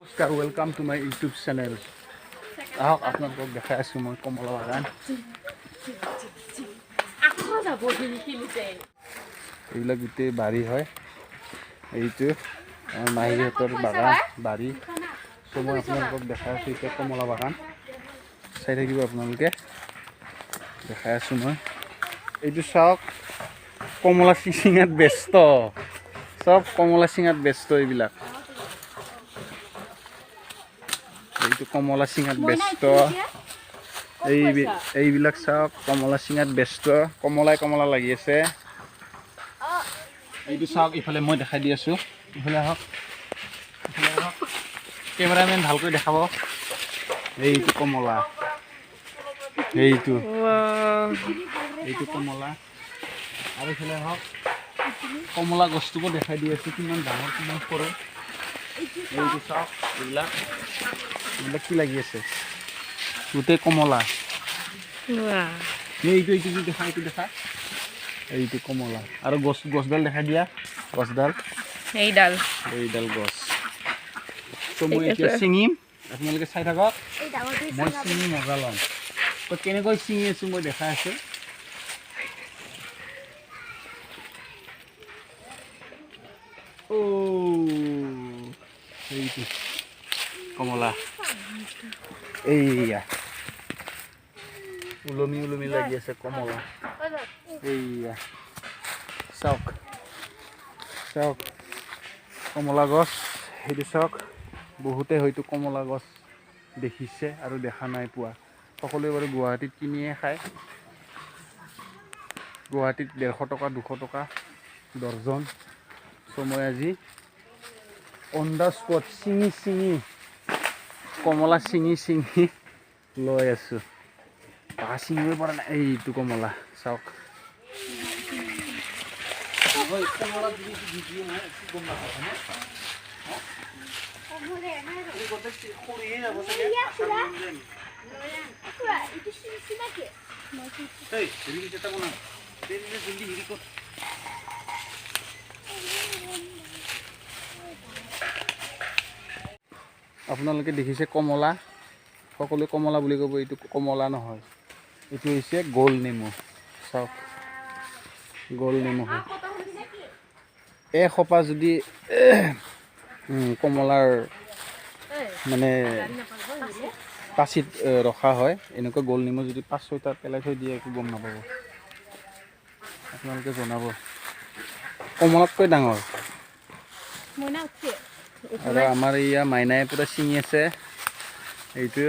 নমস্কাৰ, welcome to my YouTube channel. আহক আপোনালোকক দেখাই আছোঁ মই কমলা বাগান। এইবিলাক গোটেই বাৰী হয়। এইটো আমাৰ মাহীহঁতৰ বাগান বাৰী। ত' মই আপোনালোকক দেখাই আছোঁ এতিয়া কমলা বাগান। চাই থাকিব আপোনালোকে, দেখাই আছোঁ মই। এইটো চাওক, কমলা চিঙাত ব্যস্ত, চব কমলা চিঙাত ব্যস্ত এইবিলাক। এইটো কমলা চিঙাত ব্যস্ত, এইবিলাক চাওক কমলা চিঙাত ব্যস্ত, কমলা লাগি আছে। এইটো চাওক, ইফালে মই দেখাই দি আছোঁ, ইফালে আহক, কেমেৰামেন ভালকৈ দেখাব। এইটো কমলা, এইটো কমলা। আৰু ইফালে আহক, কমলা গছটোকো দেখাই দি আছোঁ, কিমান ডাঙৰ কিমান সৰু। এইটো চাওক, এইবিলাক কি লাগি আছে, গোটেই কমলা। এইটো দেখা, এইটো কমলা। আৰু গছডাল দেখাই দিয়া, গছডাল এইডাল গছ। ত' মই এতিয়া ছিঙিম, আপোনালোকে চাই থাকক, মই ছিঙি মজা ল'ম। ত' কেনেকৈ ছিঙি আছোঁ মই দেখাই আছোঁ। এইটো কমলা, এইয়া ওলমি লাগি আছে কমলা। এইয়া চাওক কমলা গছ। সেইটো চাওক, বহুতে হয়তো কমলা গছ দেখিছে আৰু দেখা নাই পোৱা। সকলোৱে বাৰু গুৱাহাটীত কিনিয়ে খায়। গুৱাহাটীত 150 টকা 200 টকা দৰ্জন। চ' মই আজি অন দ্য স্পট ছিঙি কমলা ছিঙি লৈ আছোঁ। ছিঙিব পৰা নাই। এইটো কমলা চাওক, আপোনালোকে দেখিছে কমলা, সকলোৱে কমলা বুলি ক'ব, এইটো কমলা নহয়, এইটো হৈছে গোল নেমু। চাওক, গোল নেমু হয়। এসোপা যদি কমলাৰ মানে পাচিত ৰখা হয়, এনেকুৱা গোল নেমু যদি 5-6টা পেলাই থৈ দিয়ে, একো গম নাপাব। আপোনালোকে জনাব, কমলাতকৈ ডাঙৰ। আৰু আমাৰ এয়া মাইনাই পুৰা ছিঙি আছে, এইটো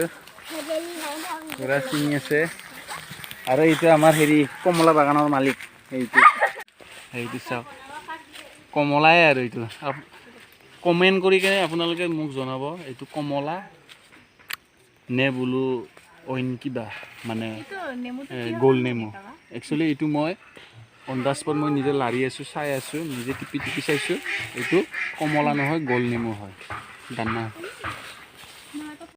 পুৰা ছিঙি আছে। আৰু এইটো আমাৰ কমলা বাগানৰ মালিক। এইটো চাওক, কমলাই আৰু এইটো কমেণ্ট কৰি কিনে আপোনালোকে মোক জনাব, এইটো কমলা নে বোলো অইন কিবা, মানে গোল নেমু। একচুৱেলি এইটো মই অন দ্য স্পট মই নিজে লাৰি আছোঁ, চাই আছোঁ, নিজে টিপি চাইছোঁ। এইটো কমলা নহয়, গোল নেমু হয়, দানা।